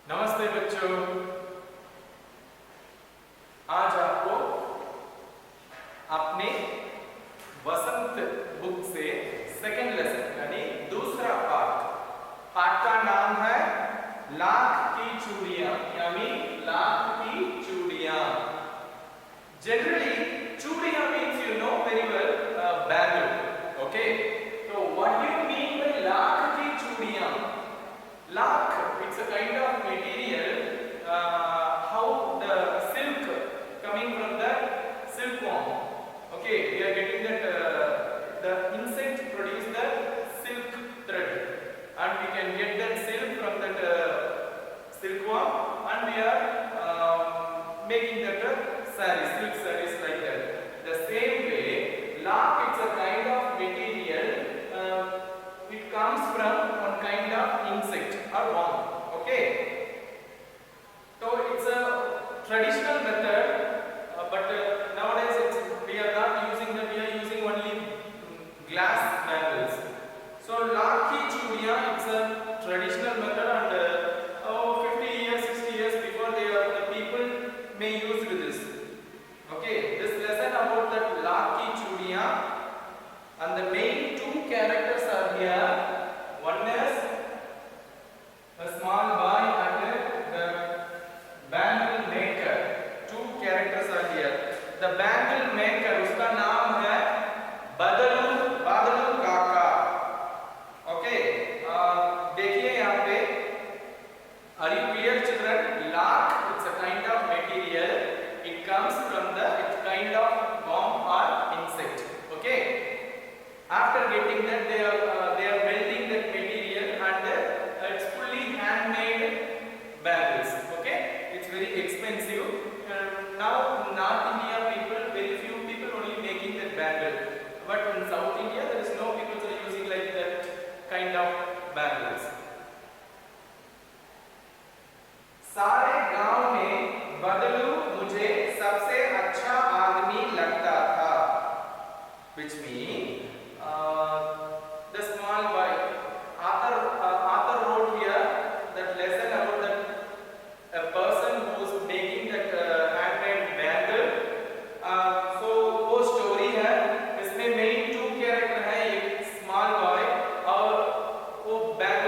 नमस्ते बच्चों। आज आपको अपने वसंत बुक से सेकंड लेसन यानी दूसरा पाठ का नाम है लाख की चूड़ियां यानी लाख की चूड़ियां। जनरली चूड़ियां means you know very well bangle. Okay, so what do you mean by lakh की चूड़ियां? Lakh, it's a kind of material, how the silk coming from the silkworm. Okay, we are getting that the insect produce the silk thread, and we can get that silk from that silkworm, and we are making that sarees, silk sarees like that. The same way, lakh it's a kind of material. It comes from one kind of insect or worm. Okay, so it's a traditional method, but nowadays we are not using that. We are using only glass bangles. So lakh ki chudiyan, it's a traditional method, and 50 years 60 years before the people may use this. Okay, this lesson about that lakh ki chudiyan, and the main two characters are here. One is a small boy and the bangle maker. Two characters are here. The bangle maker, उसका नाम है बादलू काका. Okay, देखिए यहाँ पे. Are you clear, children? Lakh, it's a kind of material. It comes from the kind of worm or insect. Okay. After getting that, they are melting that material, and it's fully handmade bangles. Okay, it's very expensive. Now North India people, very few people only making that bangle, but in South India there is no people are using like that kind of bangles. सारे गांव में बदलू मुझे सबसे अच्छा आदमी लगता था, which means the small boy, author wrote here that lesson about that a person who is making that handmade bangle. So वो story है, इसमें main two character है, एक small boy और वो bangle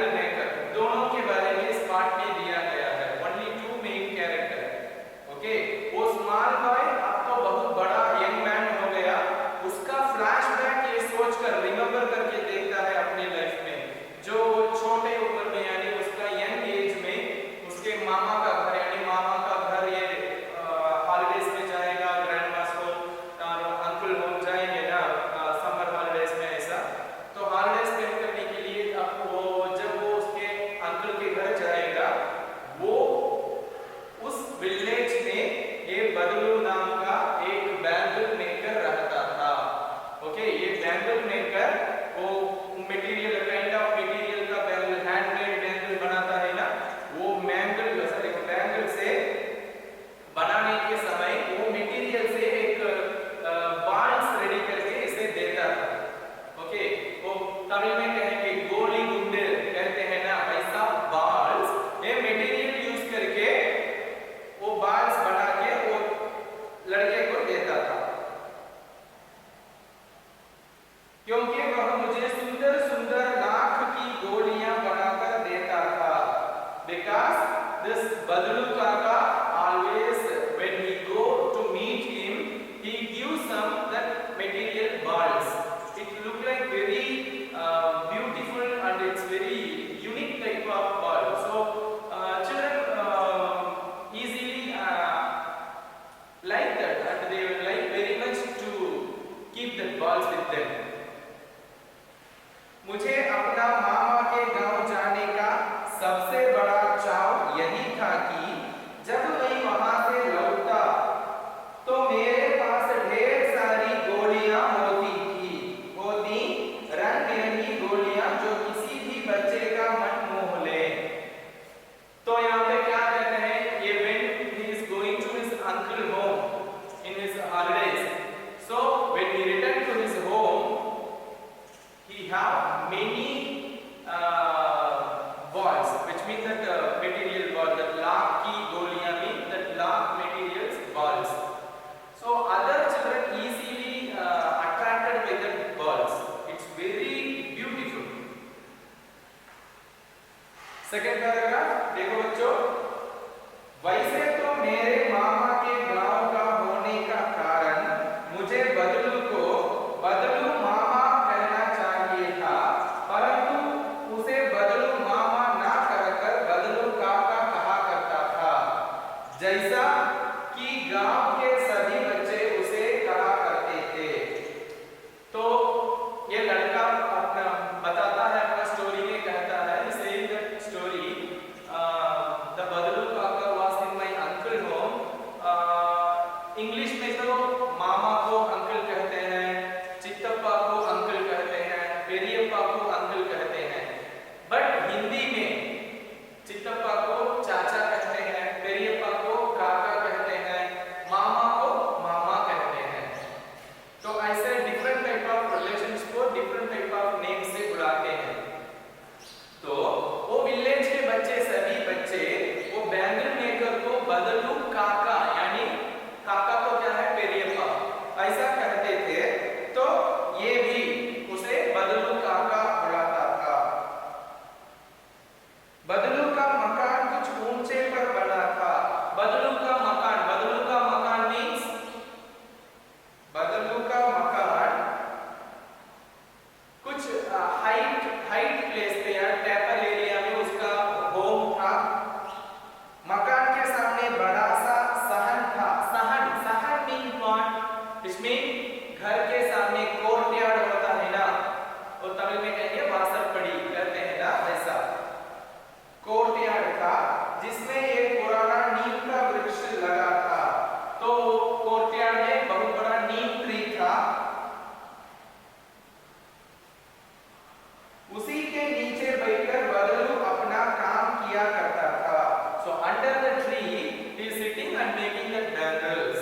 के नीचे बैठकर बदलू अपना काम किया करता था। So under the tree he is sitting and making the bangles.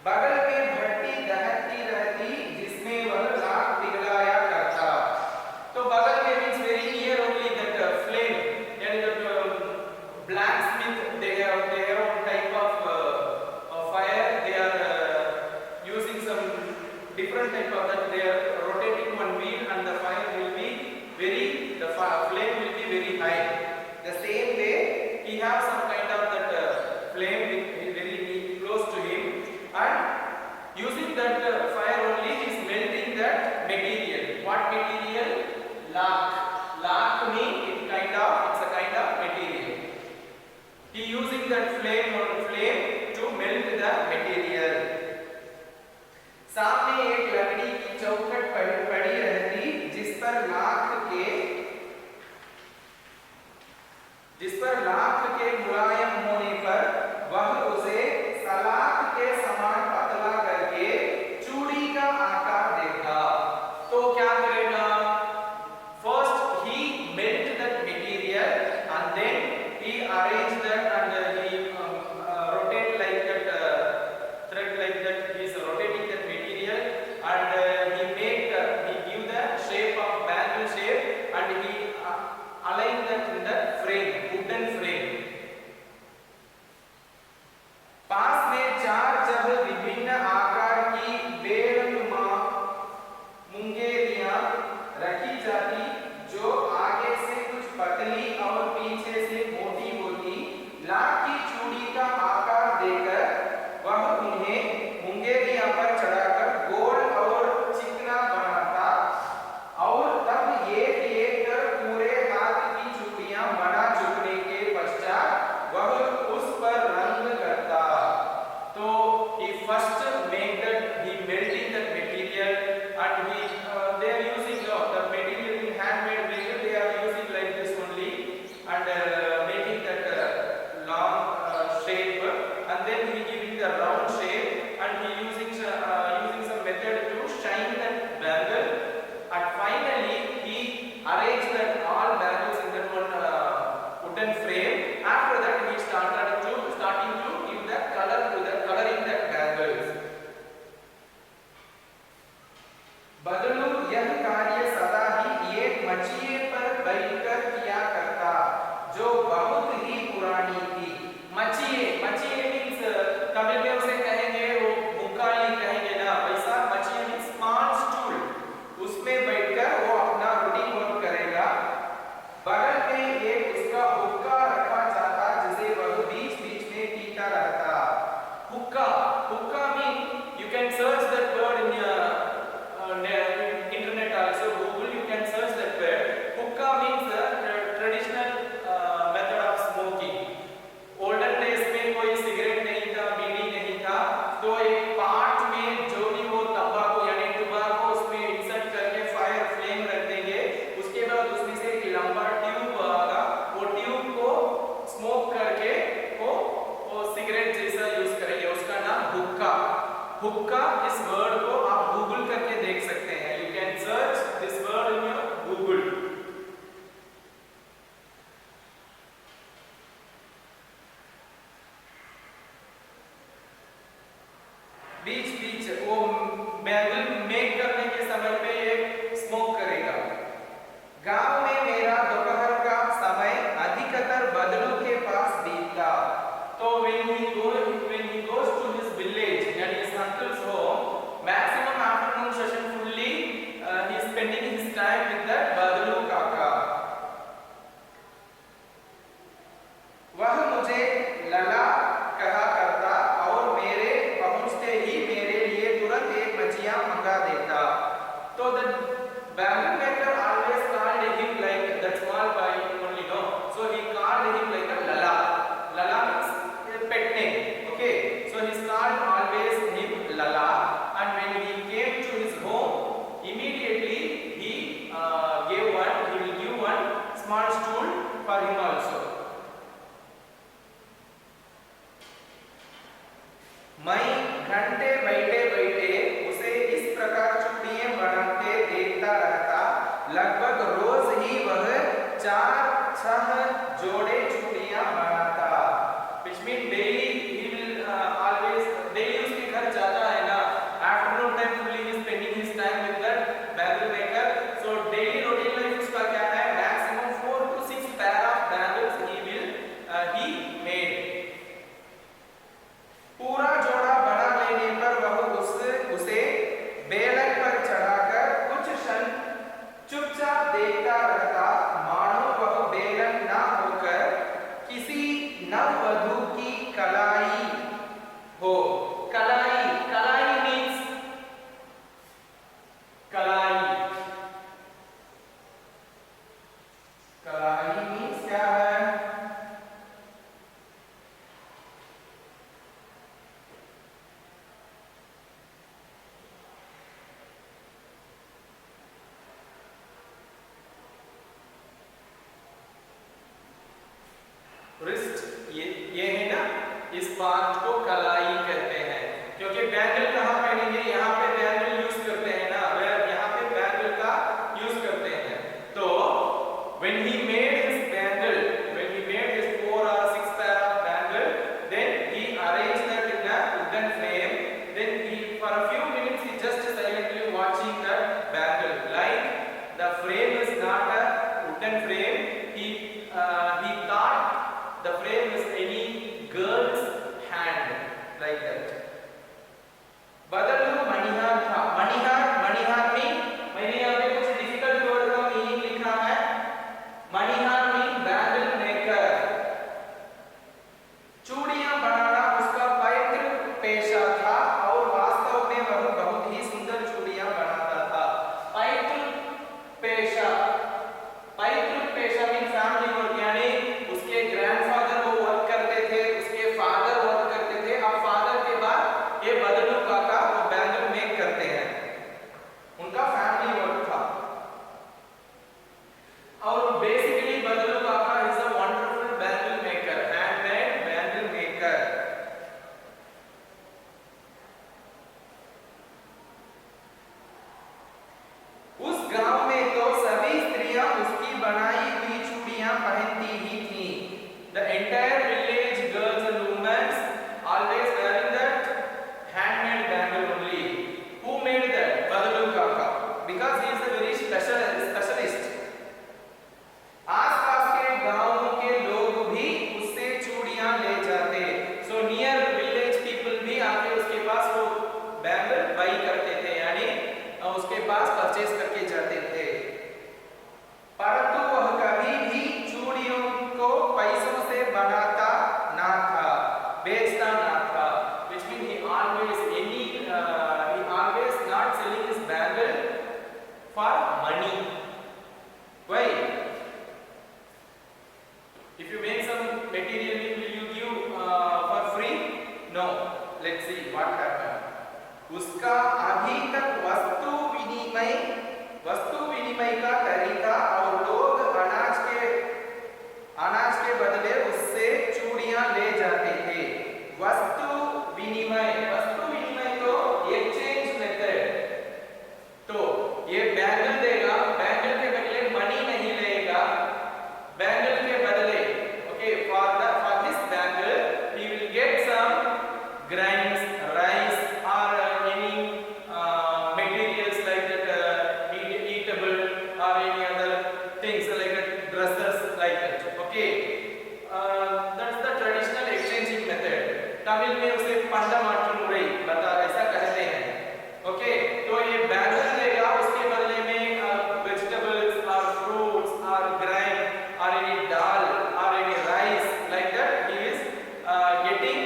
बगल में भट्टी दहकती रहती जिसमें वह लाख पिघलाया करता। तो बगल में means very near only that flame, यानी that blacksmith they have their own type of fire. They are using some different type of that. They are rotating one wheel and the fire will be the flame will be very high. The same way he have some kind of that flame very close to him, and using that fire only he is melting that material. What material? Lac means it's a kind of material. He using that flame to melt the material. सामने एक लकड़ी की चौखट पड़ी रहती जिस पर लाख के मुलायम होने पर वह उसे सलाख के समान पतला करके चूड़ी का आकार देता। तो क्या करेगा? First he melt that material and then he arrange that and he rotate like that thread like that. He is rotating that material and he give the shape of bangle shape and he align that in the frame, wooden frame. पास में चार जगह विभिन्न आकार की बेलनुमा मुंगेरियां रखी जाती जो आगे से कुछ पतली और पीछे से मोटी होती। लाख की चूड़ी का आकार देकर वह उन्हें मुंगेरियां पर चढ़ाकर गोल और चिकना बनाता और तब एक कर पूरे हाथ की चूड़ियां बना चुकने के पश्चात वह उस पर रंग करता। तो he first make that he melting that material and he they are using the material in handmade material. They are using like this only and making that long shape and then he giving the round shape and he using some method to shine that bangle and finally he arrange that all bangles in that one wooden frame. After that he starting to give the coloring that bangles. बदलू यह कार्य सदा ही एक मचिए पर बैठकर किया करता जो बहुत ही पुरानी थी। मचिए मीन्स तमिल में उसे कहेंगे वो मुक्काली कहेंगे ना, वैसा मचिए मीन्स स्मॉल स्टूल, उसमें बैठकर वो अपना रूटीन वर्क करेगा। बगल में एक उसका हुक्का रखा जाता जिसे वह बीच में पीता रहता। हुक्का mean you can search that word in internet also, Google, you can search that word. Hookah means traditional method of smoking. Olden days में कोई सिगरेट नहीं था, बीड़ी नहीं था, तो एक पार्ट में जो भी वो तंबाकू यानी टुबाको उसमें इंसर्ट करके फायर फ्लेम रख देंगे। उसके बाद उसमें से एक लंबा ट्यूब आएगा, वो ट्यूब को स्मोक करके वो सिगरेट जैसा यूज करेंगे, उसका नाम हुक्का। इस वर्ड को आप गूगल करके देख सकते हैं। You can search this word in your Google. बीच वो बैगल मेक करने के समय पे ये स्मोक करेगा। गांव में मेरा दोपहर का समय अधिकतर बदलू के पास बीतता। तो when he goes to his village and his uncle's home, maximum afternoon session fully he is spending his time with that बदलू काका। वह मुझे लला कहा करता और मेरे पहुंचते ही मेरे लिए तुरंत एक मछिया मंगा देता। तो the bangle maker always called him like that small boy only, no, so he called him like a lala means pet name. Okay, so he called always him lala, and when he came to his home immediately he will give one small stool for him also. मैं घंटे बैठे उसे इस प्रकार चूड़ियां बनाते देखता रहता। लगभग रोज 4-6 जोड़े चूड़ियां बनाता, which mean daily he will always daily उसके घर जाता है ना, afternoon time fully he is spending his time with that bangle maker. So daily routine life उसका क्या है, maximum 4 to 6 pair of bangles he made. पूरा जोड़ा बना लेने पर वह उसे बेलन पर चढ़ाकर कुछ क्षण चुपचाप देखता रहता, मानो वह बेलन न होकर किसी नववधू की कलाई हो। कलाई, कलाई मीन्स कलाई, कलाई मीन्स क्या है? रिस्ट, ये है ना, इस पार्ट को कलाई कहते हैं, क्योंकि बैंगल कहाँ पहनेंगे, यहाँ पे बैंगल यूज करते हैं ना, यहाँ पे बैंगल का यूज करते हैं। तो when he made his 4 or 6 pair of bangle, then he arranged that in a wooden frame. Then for a few minutes he just silently watching that bangle, like the frame is not a wooden frame. He thought the frame is any girl's hand, like that. बदलू मणिहार था, मणिहार में मैंने यहाँ पे कुछ difficult word का meaning लिखा है। मणिहार मीन बैंगल मेकर, चूड़ियां बनाना उसका पैतृक पेशा था और वास्तव में वह बहुत ही सुंदर चूड़ियां बनाता था। पैतृक पेशा मीन फैमिली वर्क, यानी उसके ग्रैंडफादर वो वर्क करते थे, उसके फादर वर्क करते थे, अब फादर के बाद ये बदलू काका वो बैंगल मेक करते हैं, उनका फैमिली वर्क था। और बेसिकली बदलू काका is a wonderful bangle maker, handmade bangle maker. उस गांव में तो सभी स्त्रियां उसकी बनाई हुई चूड़ियां पहनती ही थीं। The entire village girls and women always wearing that handmade bangle only. Who made that? Badalu Kaka, because he is a very specialist. आसपास के गांवों के लोग भी उससे चूड़ियां ले जाते, so near village people भी आके उसके पास वो बैंगल बाई करते थे, यानी उसके पास परचेज करके जाते थे। परंतु वह कभी भी चूड़ियों को पैसों से बनाता ना था, बेचता ना था, which means he always not selling his bangle for money. Why? If you make some material, will you give for free? No. Let's see what happened. उसका अभी तक वस्तु विनिमय का तरीका, और लोग अनाज के बदले उससे चूड़ियां ले जाते थे। वस्तु विनिमय तो एक्सचेंज मेथड। तो ये बैंगल देगा, बैंगल के बदले मनी नहीं लेगा, बैंगल के बदले okay for this bangle he will get some grains, rice or any materials like that, eatable or any other things like that, dresses like that. Okay, that's the traditional exchanging method. Tamil में उसे पंडा माट्टू मुरई बता ऐसा कहते हैं। Okay, तो ये bangle देगा, उसके बदले में vegetables or fruits or grain or any dal or any rice like that he is getting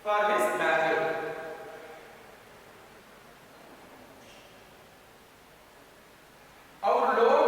for his bangle. और लोग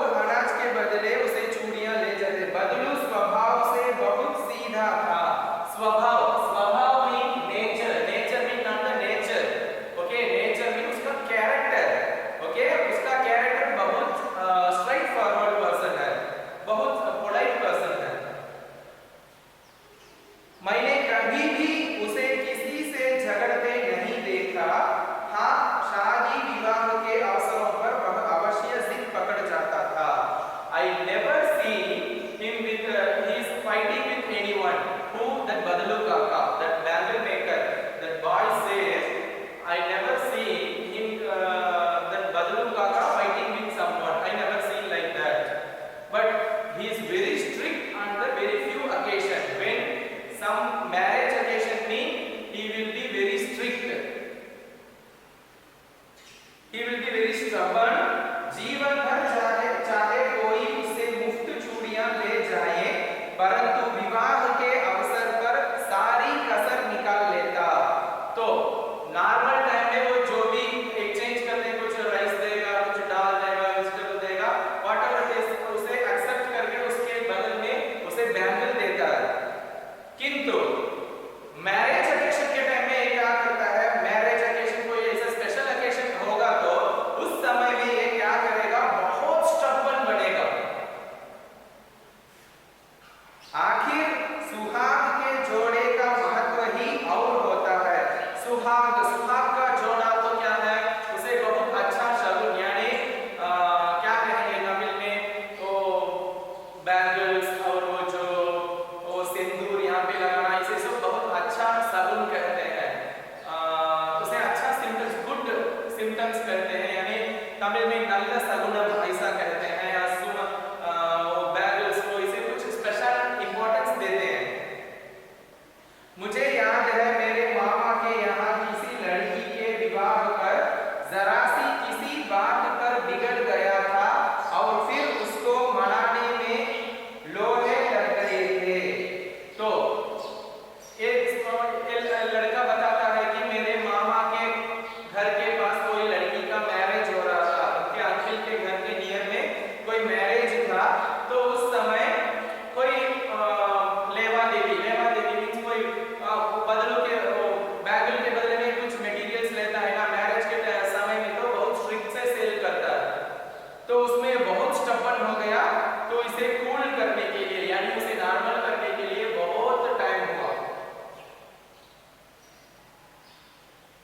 स्टबन हो गया, तो इसे कूल करने के लिए यानी उसे नॉर्मल करने के लिए बहुत टाइम हुआ।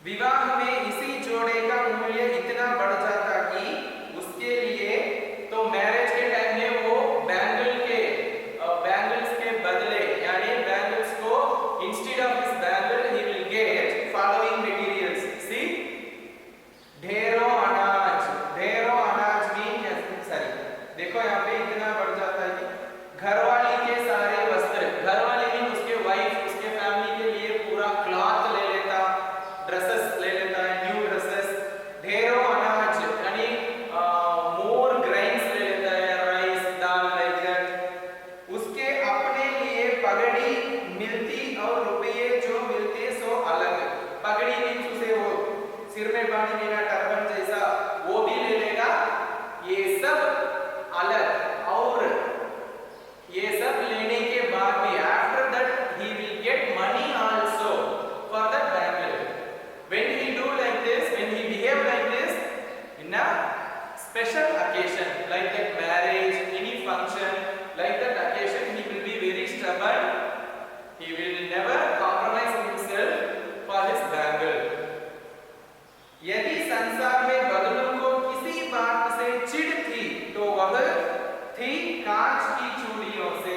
विवाह में इसी जोड़े का मूल्य इतना बढ़ जाता कि उसके लिए तो मैरिज के टाइम में वो बैंगल्स के बदले यानी बैंगल्स को instead of this bangle he will get following materials. सी ढेरों अनाज मीन सॉरी देखो यहाँ पे इतना बढ़ जाता है कि घरवाली के सारे वस्त्र, घरवाली मीन उसके वाइफ उसके फैमिली के लिए पूरा क्लॉथ ले लेता, ड्रेसेस ले लेता है, न्यू ड्रेसेस। ढेरों अनाज यानी मोर ग्रेन्स ले लेता है, राइस दाल लाइक दैट। उसके अपने लिए पगड़ी मिलती और रुपये जो मिलते सो अलग। पगड़ी मीन उसे वो सिर में बांधने देना टर्बन जैसा वो भी ले लेगा, ये सब अलग। और ये सब लेने के बाद भी after that he will get money also for that bangle. When he do like this, when he behave like this in a special occasion like that marriage, any function like that occasion, he will be very stubborn. He will never compromise himself for his bangle. यदि संसार में बदलू को किसी बात से चिढ़ थी तो वह थी कांच की चूड़ियों से।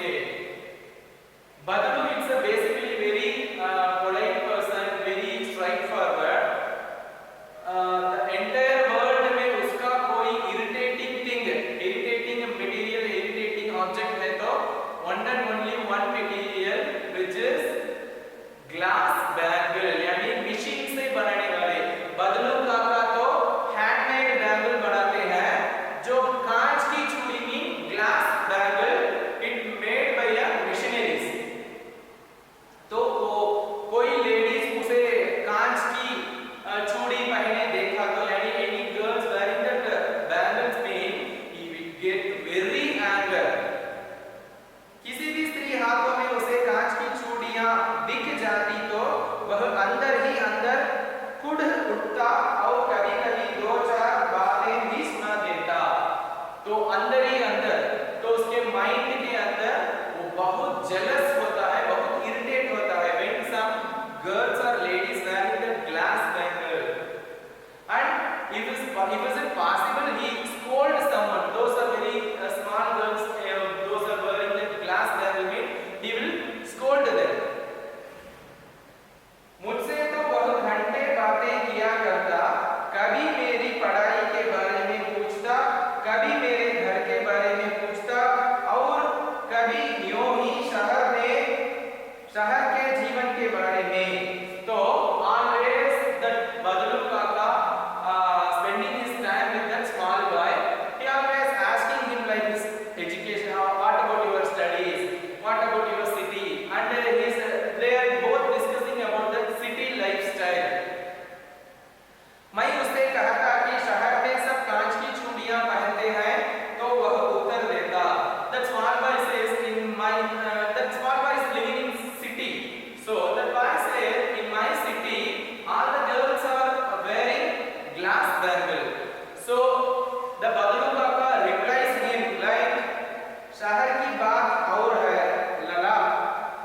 बदलू it's a basically very polite person, very straight forward. The entire world में उसका कोई irritating thing, irritating material, irritating object है तो one and only one material which is glass bangle यानी मशीन से बनाने वाले। बदलू काका तो हैंडमेड बैंगल बनाते हैं, जो कांच की चूड़ी mean glass bangle it made by a machineries. तो कोई लेडीज उसे कांच की चूड़ी पहने देखा तो यानी any girls wearing that bangles mean he will get very anger. किसी भी स्त्री हाथों में उसे कांच की चूड़ियां दिख जाती तो वह अंदर ही अंदर कुढ़ उठता और कभी-कभी दो चार बातें भी सुना देता। तो अंदर ही अंदर तो उसके माइंड के अंदर वो बहुत जेलस होता है, बहुत इरिटेट होता है when some girls or ladies wearing the glass bangle, and if it possible he scold someone. Those are very small girls, those are wearing the glass bangle mean he will scold them. मुझसे तो वह घंटे बातें किया करता, कभी मेरी पढ़ाई के बारे में पूछता, कभी मेरे घर के बारे में पूछता और कभी यूं ही शहर के जीवन के बारे में। तो always that बदलू काका spending his time with that small boy, he always asking him like this education, what about your studies, what about your city, and they are both discussing about the city lifestyle. मैं उससे कहता कि शहर में सब कांच की चूड़ियां पहनते हैं तो वह उत्तर देता, that small boy says that small boy is living in city, so that boy says in my city all the girls are wearing glass bangle. So the बदलू काका replies him like शहर की बात और है लला,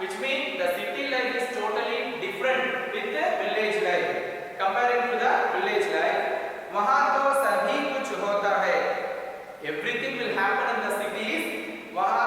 which means the city life is totally different with the village life. Comparing to the village life, वहाँ तो सभी कुछ होता है, everything will happen in the cities. वहाँ